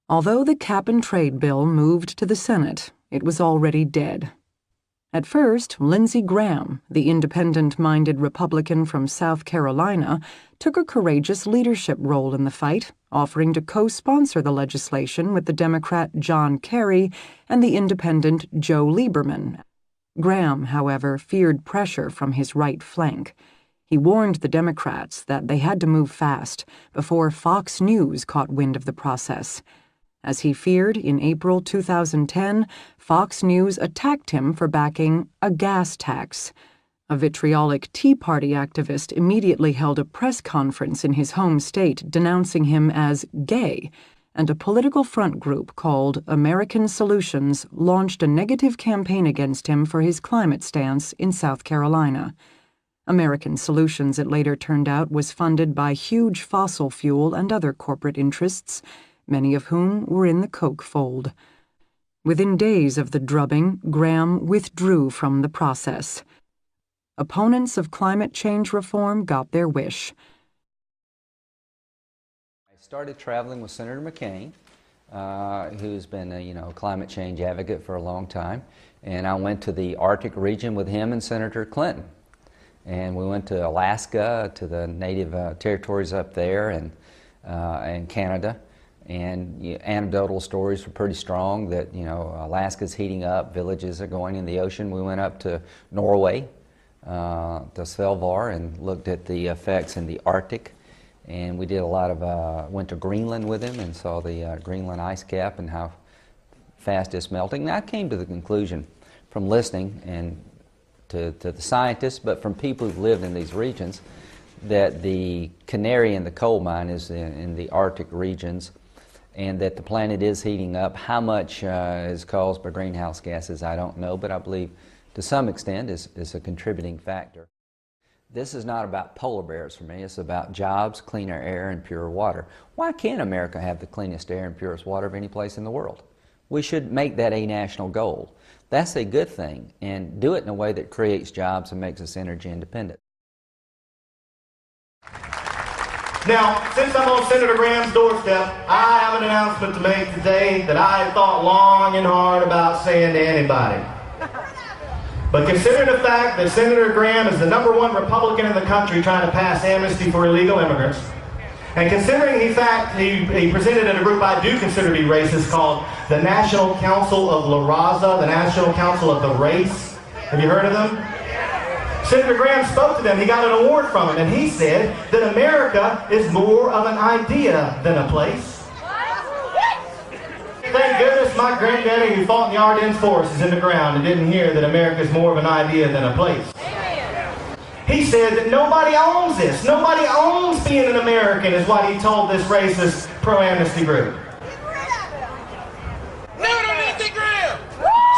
Although the cap-and-trade bill moved to the Senate, it was already dead. At first, Lindsey Graham, the independent-minded Republican from South Carolina, took a courageous leadership role in the fight, offering to co-sponsor the legislation with the Democrat John Kerry and the independent Joe Lieberman. Graham, however, feared pressure from his right flank. He warned the Democrats that they had to move fast before Fox News caught wind of the process. As he feared, in April 2010, Fox News attacked him for backing a gas tax. A vitriolic Tea Party activist immediately held a press conference in his home state denouncing him as gay, and a political front group called American Solutions launched a negative campaign against him for his climate stance in South Carolina. American Solutions, it later turned out, was funded by huge fossil fuel and other corporate interests, many of whom were in the Koch fold. Within days of the drubbing, Graham withdrew from the process. Opponents of climate change reform got their wish. I started traveling with Senator McCain, who's been a climate change advocate for a long time, and I went to the Arctic region with him and Senator Clinton. And we went to Alaska, to the native territories up there, and Canada. And anecdotal stories were pretty strong that, Alaska's heating up, villages are going in the ocean. We went up to Norway, to Svalbard, and looked at the effects in the Arctic. And we did a lot of, went to Greenland with him and saw the Greenland ice cap and how fast it's melting. And I came to the conclusion from listening and to the scientists, but from people who've lived in these regions, that the canary in the coal mine is in the Arctic regions, and that the planet is heating up. How much is caused by greenhouse gases, I don't know, but I believe to some extent is a contributing factor. This is not about polar bears for me. It's about jobs, cleaner air, and pure water. Why can't America have the cleanest air and purest water of any place in the world? We should make that a national goal. That's a good thing, and do it in a way that creates jobs and makes us energy independent. Now, since I'm on Senator Graham's doorstep, I have an announcement to make today that I have thought long and hard about saying to anybody. But considering the fact that Senator Graham is the #1 Republican in the country trying to pass amnesty for illegal immigrants, and considering the fact he presented in a group I do consider to be racist called the National Council of La Raza, the National Council of the Race. Have you heard of them? Senator Graham spoke to them. He got an award from them, and he said that America is more of an idea than a place. Thank goodness my granddaddy who fought in the Ardennes Forest is in the ground and didn't hear that America is more of an idea than a place. He said that nobody owns this. Nobody owns being an American is what he told this racist pro-amnesty group.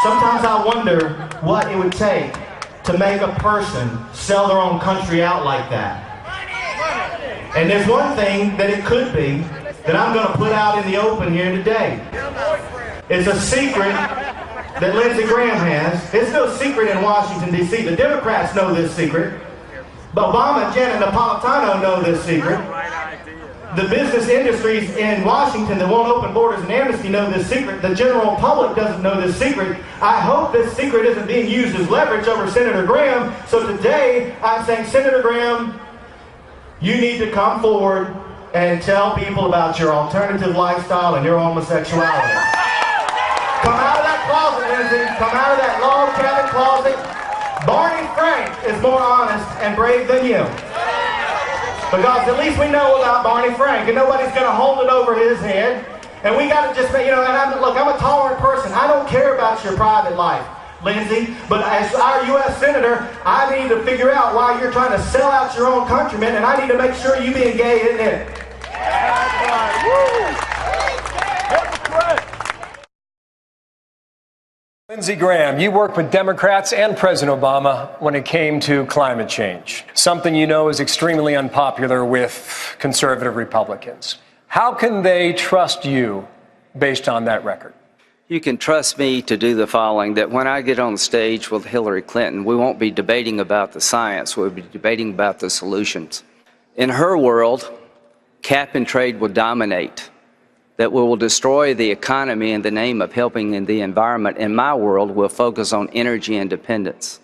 Sometimes I wonder what it would take to make a person sell their own country out like that. And there's one thing that it could be that I'm going to put out in the open here today. It's a secret that Lindsey Graham has. It's no secret in Washington, D.C. The Democrats know this secret. But Obama and Janet Napolitano know this secret. The business industries in Washington that won't open borders and amnesty know this secret. The general public doesn't know this secret. I hope this secret isn't being used as leverage over Senator Graham. So today, I'm saying, Senator Graham, you need to come forward and tell people about your alternative lifestyle and your homosexuality. Come out of that closet, Lindsey. Come out of that log cabin closet. Barney Frank is more honest and brave than you. Because at least we know about Barney Frank, and nobody's going to hold it over his head. And we got to just, and look, I'm a tolerant person. I don't care about your private life, Lindsey. But as our U.S. Senator, I need to figure out why you're trying to sell out your own countrymen, and I need to make sure you being gay isn't it. Lindsey Graham, you worked with Democrats and President Obama when it came to climate change, something you know is extremely unpopular with conservative Republicans. How can they trust you based on that record? You can trust me to do the following, that when I get on stage with Hillary Clinton, we won't be debating about the science, we'll be debating about the solutions. In her world, cap and trade will dominate. that will destroy the economy in the name of helping in the environment in my world will focus on energy independence.